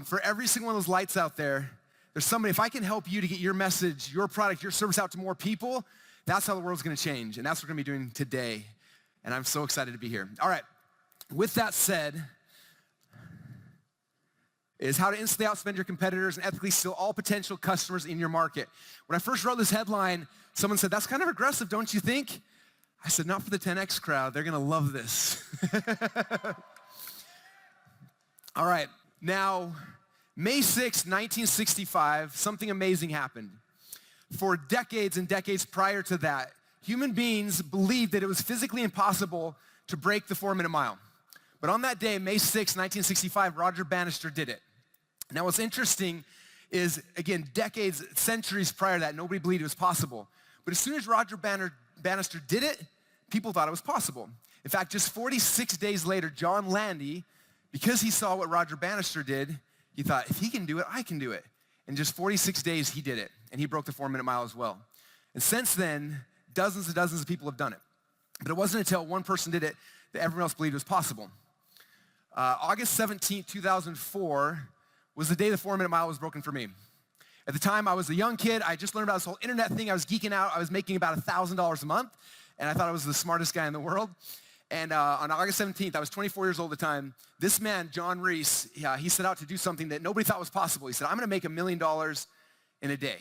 S15: for every single one of those lights out there, there's somebody, if I can help you to get your message, your product, your service out to more people, that's how the world's going to change. And that's what we're going to be doing today. And I'm so excited to be here. All right. With that said, is how to instantly outspend your competitors and ethically steal all potential customers in your market. When I first wrote this headline, someone said, that's kind of aggressive, don't you think? I said, not for the 10X crowd. They're going to love this. All right. Now, May 6, 1965, something amazing happened. For decades and decades prior to that, human beings believed that it was physically impossible to break the 4-minute mile. But on that day, May 6, 1965, Roger Bannister did it. Now, what's interesting is, again, decades, centuries prior to that, nobody believed it was possible. But as soon as Roger Bannister did it, people thought it was possible. In fact, just 46 days later, John Landy Because he saw what Roger Bannister did, he thought, if he can do it, I can do it. In just 46 days, he did it, and he broke the 4-minute mile as well. And since then, dozens and dozens of people have done it. But it wasn't until one person did it that everyone else believed it was possible. August 17, 2004 was the day the 4-minute mile was broken for me. At the time, I was a young kid. I just learned about this whole internet thing. I was geeking out. I was making about $1,000 a month, and I thought I was the smartest guy in the world. And on August 17th, I was 24 years old at the time. This man, John Reese, he set out to do something that nobody thought was possible. He said, I'm going to make $1 million in a day.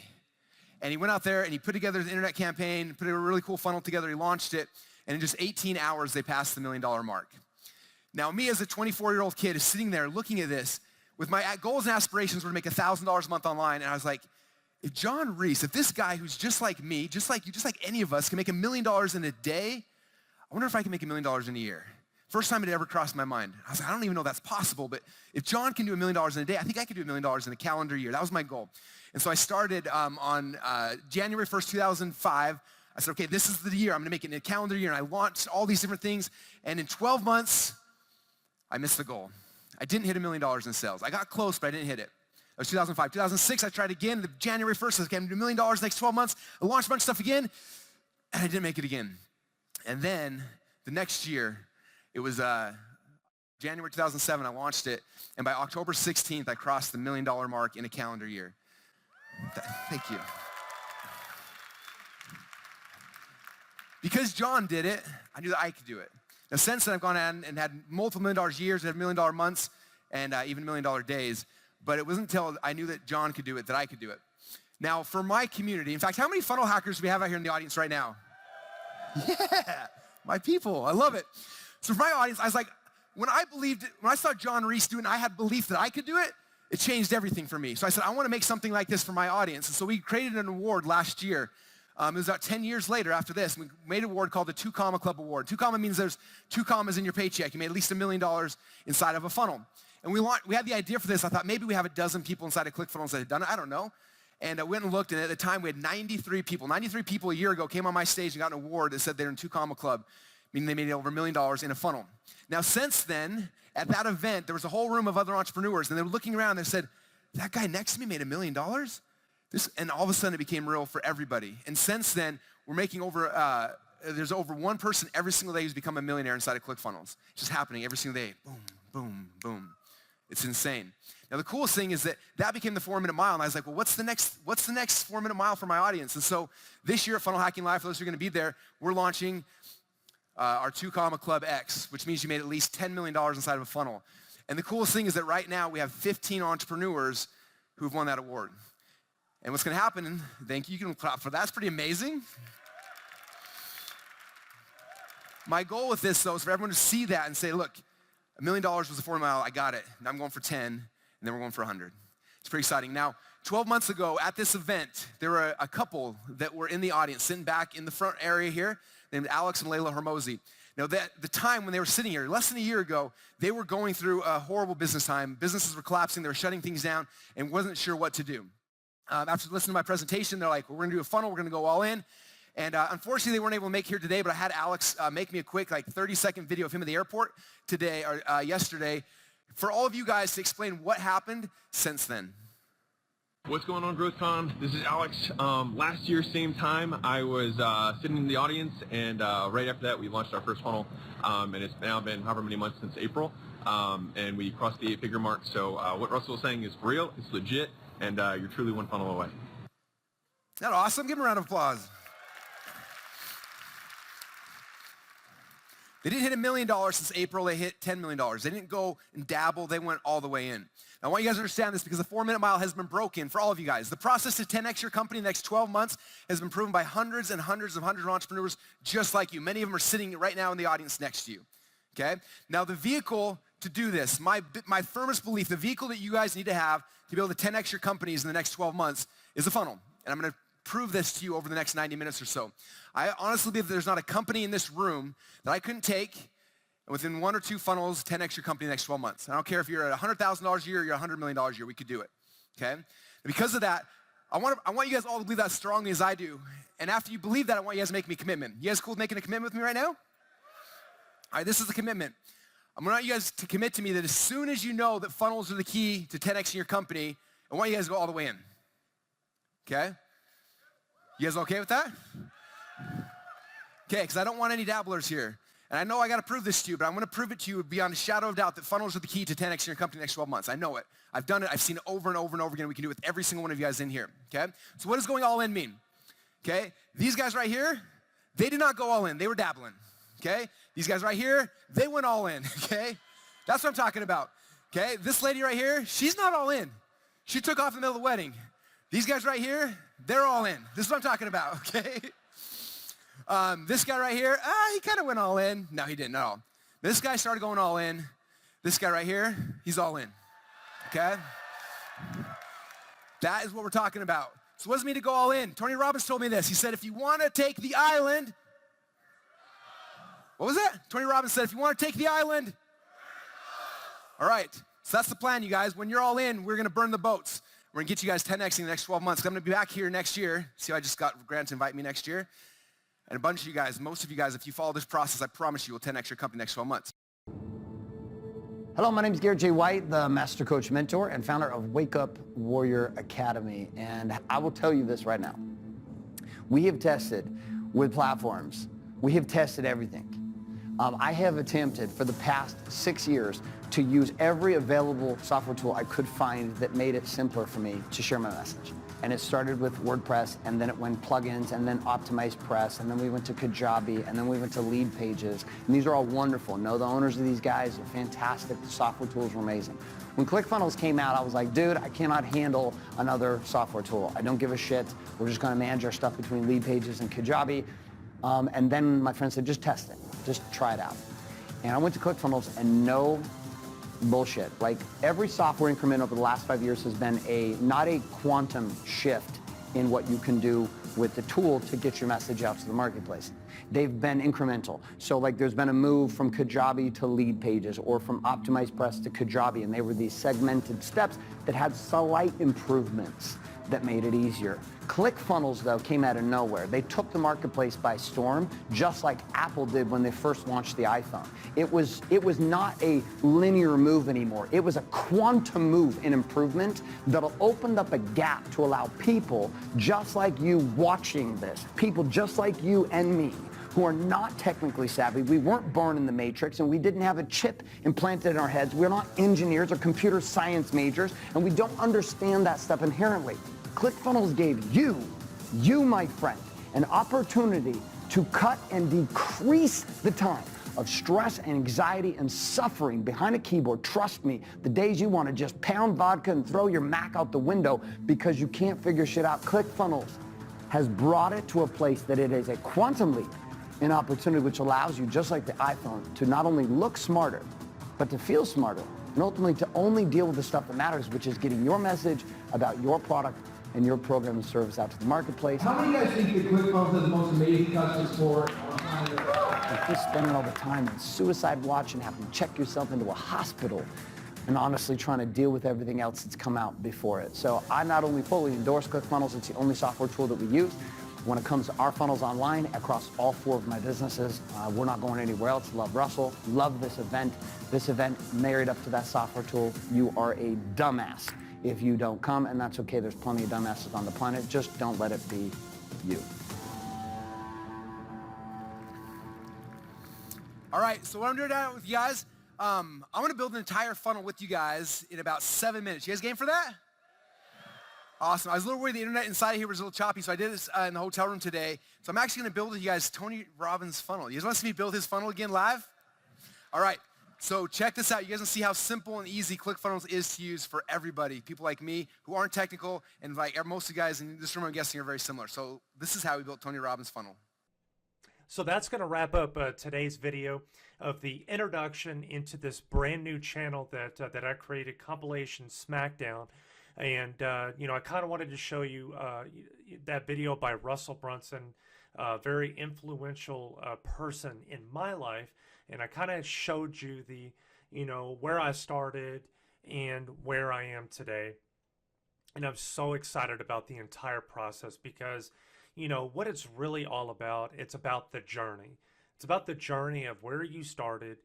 S15: And he went out there and he put together the internet campaign, put a really cool funnel together. He launched it. And in just 18 hours, they passed the $1 million mark. Now, me as a 24-year-old kid is sitting there looking at this with my goals and aspirations were to make $1,000 a month online. And I was like, if John Reese, if this guy who's just like me, just like you, just like any of us, can make $1 million in a day, I wonder if I can make $1 million in a year. First time it ever crossed my mind. I was like, I don't even know that's possible, but if John can do $1 million in a day, I think I can do $1 million in a calendar year. That was my goal. And so I started on January 1st, 2005. I said, okay, this is the year. I'm gonna make it in a calendar year. And I launched all these different things. And in 12 months, I missed the goal. I didn't hit $1 million in sales. I got close, but I didn't hit it. That was 2005. 2006, I tried again. January 1st, I said, okay, I'm gonna do $1 million next 12 months. I launched a bunch of stuff again, and I didn't make it again. And then the next year, it was January 2007, I launched it, and by October 16th, I crossed the $1 million mark in a calendar year. Thank you. Because John did it, I knew that I could do it. Now, since then, I've gone on and had multiple $1 million years, had $1 million months, and even $1 million days, but it wasn't until I knew that John could do it that I could do it. Now, for my community, in fact, how many funnel hackers do we have out here in the audience right now? Yeah, my people, I love it. So for my audience, I was like, when I saw John Reese do it and I had belief that I could do it, it changed everything for me. So I said, I want to make something like this for my audience. And so we created an award last year. It was about 10 years later after this. We made an award called the 2 Comma Club Award. 2 comma means there's 2 commas in your paycheck. You made at least $1 million inside of a funnel. And we had the idea for this. I thought maybe we have a dozen people inside of ClickFunnels that had done it. I don't know. And I went and looked, and at the time we had 93 people. 93 people a year ago came on my stage and got an award that said they're in 2 Comma Club, meaning they made over $1 million in a funnel. Now, since then, at that event, there was a whole room of other entrepreneurs, and they were looking around and they said, that guy next to me made $1 million? And all of a sudden, it became real for everybody. And since then, we're making there's over one person every single day who's become a millionaire inside of ClickFunnels. It's just happening every single day. Boom, boom, boom. It's insane. Now, the coolest thing is that became the 4-minute mile, and I was like, well, what's the next 4-minute mile for my audience? And so this year at Funnel Hacking Live, for those who are going to be there, we're launching our 2 Comma Club X, which means you made at least $10 million inside of a funnel. And the coolest thing is that right now we have 15 entrepreneurs who've won that award. And what's going to happen, thank you, you can clap for that. That's pretty amazing. My goal with this, though, is for everyone to see that and say, look, $1 million was a 4 mile, I got it. Now I'm going for 10, and then we're going for 100. It's pretty exciting. Now, 12 months ago at this event, there were a couple that were in the audience, sitting back in the front area here, named Alex and Layla Hormozi. Now, the time when they were sitting here, less than a year ago, they were going through a horrible business time. Businesses were collapsing, they were shutting things down, and wasn't sure what to do. After listening to my presentation, they're like, we're going to do a funnel, we're going to go all in. And unfortunately, they weren't able to make here today, but I had Alex make me a quick 30-second video of him at the airport today or yesterday for all of you guys to explain what happened since then.
S19: What's going on, GrowthCon? This is Alex. Last year, same time, I was sitting in the audience, and right after that, we launched our first funnel, and it's now been however many months since April, and we crossed the 8-figure mark. So what Russell was saying is for real, it's legit, and you're truly one funnel away.
S15: Isn't that awesome? Give him a round of applause. They didn't hit $1 million since April. They hit $10 million. They didn't go and dabble. They went all the way in. Now, I want you guys to understand this because the 4-minute mile has been broken for all of you guys. The process to 10x your company in the next 12 months has been proven by hundreds and hundreds of entrepreneurs just like you. Many of them are sitting right now in the audience next to you, okay? Now, the vehicle to do this, my firmest belief, the vehicle that you guys need to have to be able to 10x your companies in the next 12 months is a funnel. And I'm going to prove this to you over the next 90 minutes or so. I honestly believe that there's not a company in this room that I couldn't take and within 1 or 2 funnels, 10x your company in the next 12 months. I don't care if you're at $100,000 a year or you're $100 million a year, we could do it, okay? And because of that, I want you guys all to believe that as strongly as I do. And after you believe that, I want you guys to make me a commitment. You guys cool with making a commitment with me right now? All right, this is the commitment. I'm going to want you guys to commit to me that as soon as you know that funnels are the key to 10Xing your company, I want you guys to go all the way in. Okay? You guys okay with that? Okay, because I don't want any dabblers here. And I know I got to prove this to you, but I'm going to prove it to you beyond a shadow of doubt that funnels are the key to 10Xing your company in the next 12 months. I know it. I've done it. I've seen it over and over and over again. We can do it with every single one of you guys in here. Okay? So what does going all in mean? Okay? These guys right here, they did not go all in. They were dabbling. Okay? These guys right here, they went all in. Okay? That's what I'm talking about. Okay? This lady right here, she's not all in. She took off in the middle of the wedding. These guys right here, they're all in. This is what I'm talking about. Okay? This guy right here, he kind of went all in. No, he didn't at all. This guy started going all in. This guy right here, he's all in. Okay? That is what we're talking about. So what does it mean to go all in? Tony Robbins told me this. He said, if you want to take the island, what was that? Tony Robbins said, if you want to take the island, all right. So that's the plan, you guys. When you're all in, we're going to burn the boats. We're going to get you guys 10Xing in the next 12 months. I'm going to be back here next year. See, I just got Grant to invite me next year. And a bunch of you guys, most of you guys, if you follow this process, I promise you will 10X your company next 12 months.
S4: Hello, my name is Garrett J. White, the Master Coach Mentor and founder of Wake Up Warrior Academy. And I will tell you this right now. We have tested with platforms. We have tested everything. I have attempted for the past 6 years to use every available software tool I could find that made it simpler for me to share my message. And it started with WordPress, and then it went plugins, and then Optimized Press, and then we went to Kajabi, and then we went to Lead Pages. And these are all wonderful. Know the owners of these guys are fantastic. The software tools were amazing. When ClickFunnels came out, I was like, dude, I cannot handle another software tool. I don't give a shit. We're just going to manage our stuff between Lead Pages and Kajabi. And then my friend said, just test it. Just try it out. And I went to ClickFunnels, and no bullshit. Like every software increment over the last 5 years has been not a quantum shift in what you can do with the tool to get your message out to the marketplace. They've been incremental. So like there's been a move from Kajabi to Lead Pages or from Optimized Press to Kajabi, and they were these segmented steps that had slight improvements that made it easier. ClickFunnels, though, came out of nowhere. They took the marketplace by storm, just like Apple did when they first launched the iPhone. It was not a linear move anymore. It was a quantum move in improvement that'll open up a gap to allow people just like you watching this, people just like you and me, who are not technically savvy. We weren't born in the matrix, and we didn't have a chip implanted in our heads. We're not engineers or computer science majors, and we don't understand that stuff inherently. ClickFunnels gave you, my friend, an opportunity to cut and decrease the time of stress and anxiety and suffering behind a keyboard. Trust me, the days you want to just pound vodka and throw your Mac out the window because you can't figure shit out, ClickFunnels has brought it to a place that it is a quantum leap in opportunity, which allows you, just like the iPhone, to not only look smarter, but to feel smarter, and ultimately to only deal with the stuff that matters, which is getting your message about your product and your program and service out to the marketplace.
S18: How many of you guys think that ClickFunnels has the most amazing customer support?
S4: If you're spending all the time on suicide watch and having to check yourself into a hospital and honestly trying to deal with everything else that's come out before it. So I not only fully endorse ClickFunnels, it's the only software tool that we use. When it comes to our funnels online across all 4 of my businesses, we're not going anywhere else. Love Russell, love this event. This event married up to that software tool. You are a dumbass if you don't come, and that's okay. There's plenty of dumbasses on the planet. Just don't let it be you.
S15: All right, so what I'm doing now with you guys, I'm going to build an entire funnel with you guys in about 7 minutes. You guys game for that? Awesome. I was a little worried the internet inside of here was a little choppy, so I did this in the hotel room today. So I'm actually going to build with you guys Tony Robbins' funnel. You guys want to see me build his funnel again live? All right. So check this out. You guys can see how simple and easy ClickFunnels is to use for everybody, people like me who aren't technical, and like most of you guys in this room, I'm guessing, are very similar. So this is how we built Tony Robbins' funnel.
S1: So that's going to wrap up today's video of the introduction into this brand new channel that I created, Compilation Smackdown. And, you know, I kind of wanted to show you that video by Russell Brunson, a very influential person in my life. And I kind of showed you the, you know, where I started and where I am today. And I'm so excited about the entire process because, you know, what it's really all about, it's about the journey. It's about the journey of where you started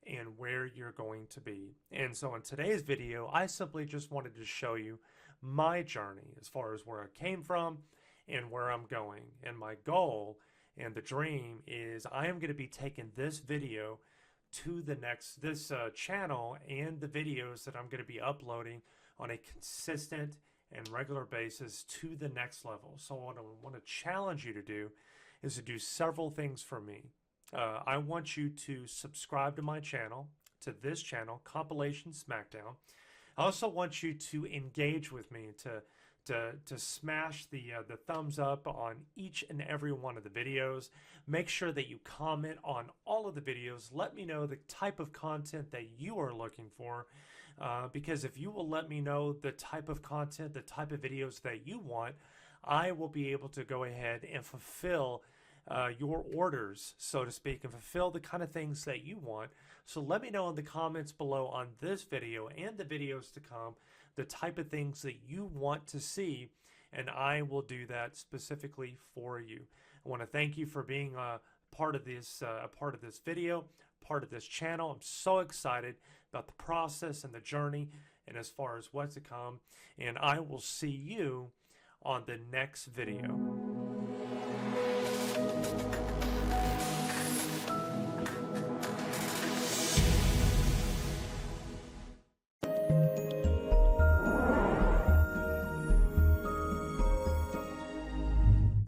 S1: and where you're going to be. And so in today's video, I simply just wanted to show you my journey as far as where I came from and where I'm going. And my goal and the dream is I am going to be taking this video to the next, this channel and the videos that I'm going to be uploading on a consistent and regular basis to the next level. So what I want to challenge you to do is to do several things for me. I want you to subscribe to my channel, to this channel, Compilation Smackdown. I also want you to engage with me, to smash the thumbs up on each and every one of the videos. Make sure that you comment on all of the videos. Let me know the type of content that you are looking for, because if you will let me know the type of content, the type of videos that you want, I will be able to go ahead and fulfill your orders, so to speak, and fulfill the kind of things that you want. So let me know in the comments below on this video and the videos to come the type of things that you want to see, and I will do that specifically for you. I want to thank you for being a part of this video, part of this channel. I'm so excited about the process and the journey and as far as what's to come, and I will see you on the next video.